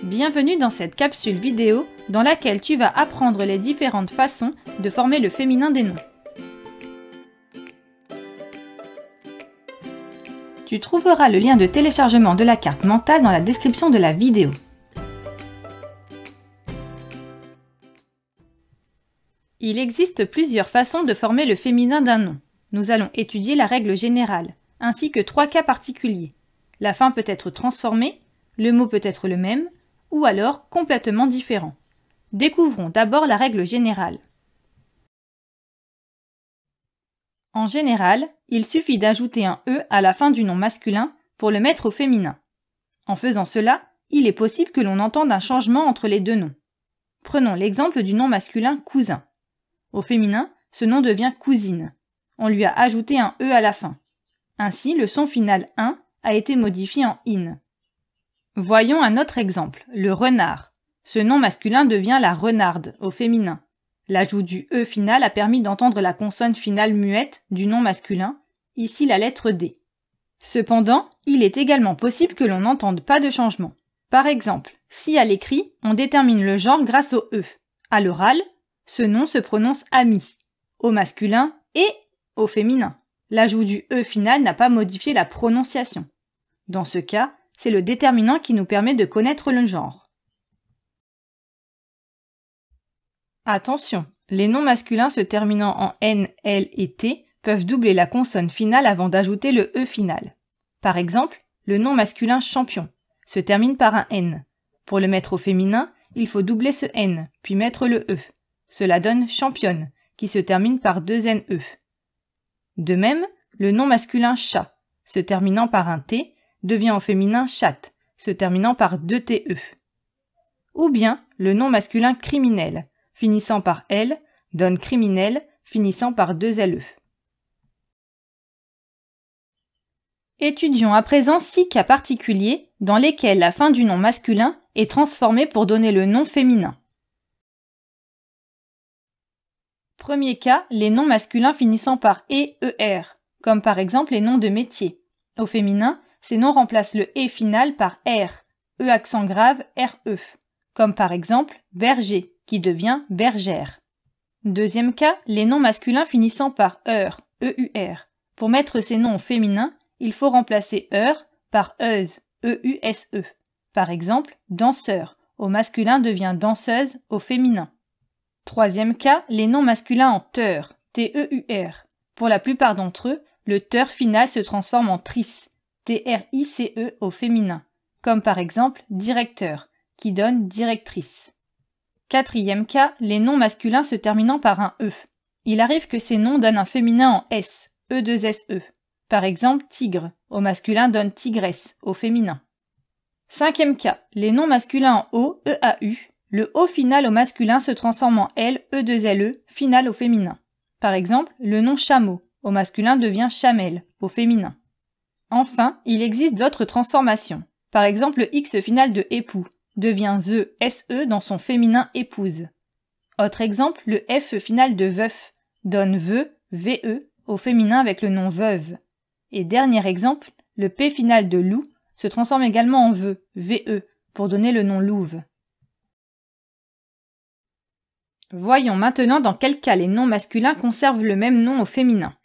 Bienvenue dans cette capsule vidéo dans laquelle tu vas apprendre les différentes façons de former le féminin des noms. Tu trouveras le lien de téléchargement de la carte mentale dans la description de la vidéo. Il existe plusieurs façons de former le féminin d'un nom. Nous allons étudier la règle générale, ainsi que 3 cas particuliers. La fin peut être transformée, le mot peut être le même, ou alors complètement différent. Découvrons d'abord la règle générale. En général, il suffit d'ajouter un « e » à la fin du nom masculin pour le mettre au féminin. En faisant cela, il est possible que l'on entende un changement entre les deux noms. Prenons l'exemple du nom masculin « cousin ». Au féminin, ce nom devient « cousine ». On lui a ajouté un « e » à la fin. Ainsi, le son final « in » a été modifié en « in ». Voyons un autre exemple, le renard. Ce nom masculin devient la renarde au féminin. L'ajout du « e » final a permis d'entendre la consonne finale muette du nom masculin, ici la lettre D. Cependant, il est également possible que l'on n'entende pas de changement. Par exemple, si à l'écrit, on détermine le genre grâce au « e ». À l'oral, ce nom se prononce ami, au masculin et au féminin. L'ajout du « e » final n'a pas modifié la prononciation. Dans ce cas, c'est le déterminant qui nous permet de connaître le genre. Attention, les noms masculins se terminant en N, L et T peuvent doubler la consonne finale avant d'ajouter le E final. Par exemple, le nom masculin champion se termine par un N. Pour le mettre au féminin, il faut doubler ce N, puis mettre le E. Cela donne championne, qui se termine par 2 NE. De même, le nom masculin chat, se terminant par un T, devient au féminin chatte, se terminant par 2 TE. Ou bien, le nom masculin criminel, finissant par L, donne criminel, finissant par 2 LE. Étudions à présent 6 cas particuliers dans lesquels la fin du nom masculin est transformée pour donner le nom féminin. Premier cas, les noms masculins finissant par E, ER, comme par exemple les noms de métier. Au féminin, ces noms remplacent le « et » final par « r », « e » accent grave, « re », comme par exemple « berger » qui devient « bergère ». Deuxième cas, les noms masculins finissant par « eur », « eur ». Pour mettre ces noms au féminin, il faut remplacer « eur » par « euse », « euse ». Par exemple, « danseur » au masculin devient « danseuse » au féminin. Troisième cas, les noms masculins en « teur », « teur ». Pour la plupart d'entre eux, le « teur » final se transforme en « trice », TRICE au féminin, comme par exemple directeur, qui donne directrice. Quatrième cas, les noms masculins se terminant par un E. Il arrive que ces noms donnent un féminin en S, E2SE. Par exemple, tigre, au masculin donne tigresse, au féminin. Cinquième cas, les noms masculins en O, EAU. Le O final au masculin se transforme en L, E2LE, final au féminin. Par exemple, le nom chameau, au masculin devient chamelle, au féminin. Enfin, il existe d'autres transformations. Par exemple, le X final de époux devient SE dans son féminin épouse. Autre exemple, le F final de veuf donne VE au féminin avec le nom veuve. Et dernier exemple, le P final de loup se transforme également en VE pour donner le nom louve. Voyons maintenant dans quel cas les noms masculins conservent le même nom au féminin.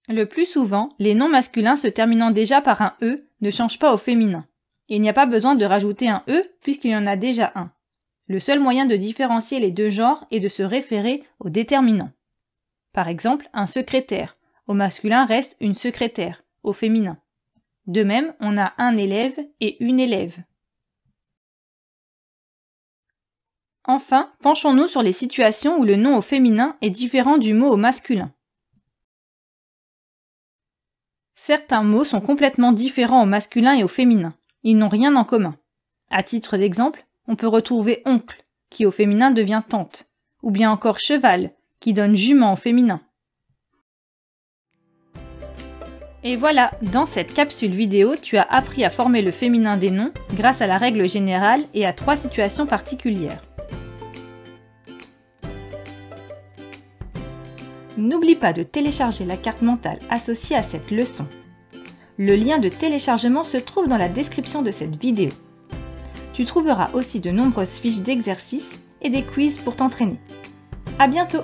Le plus souvent, les noms masculins se terminant déjà par un E ne changent pas au féminin. Il n'y a pas besoin de rajouter un E puisqu'il y en a déjà un. Le seul moyen de différencier les deux genres est de se référer au déterminant. Par exemple, un secrétaire. Au masculin reste une secrétaire, au féminin. De même, on a un élève et une élève. Enfin, penchons-nous sur les situations où le nom au féminin est différent du mot au masculin. Certains mots sont complètement différents au masculin et au féminin. Ils n'ont rien en commun. À titre d'exemple, on peut retrouver oncle, qui au féminin devient tante, ou bien encore cheval, qui donne jument au féminin. Et voilà, dans cette capsule vidéo, tu as appris à former le féminin des noms grâce à la règle générale et à 3 situations particulières. N'oublie pas de télécharger la carte mentale associée à cette leçon. Le lien de téléchargement se trouve dans la description de cette vidéo. Tu trouveras aussi de nombreuses fiches d'exercices et des quiz pour t'entraîner. À bientôt!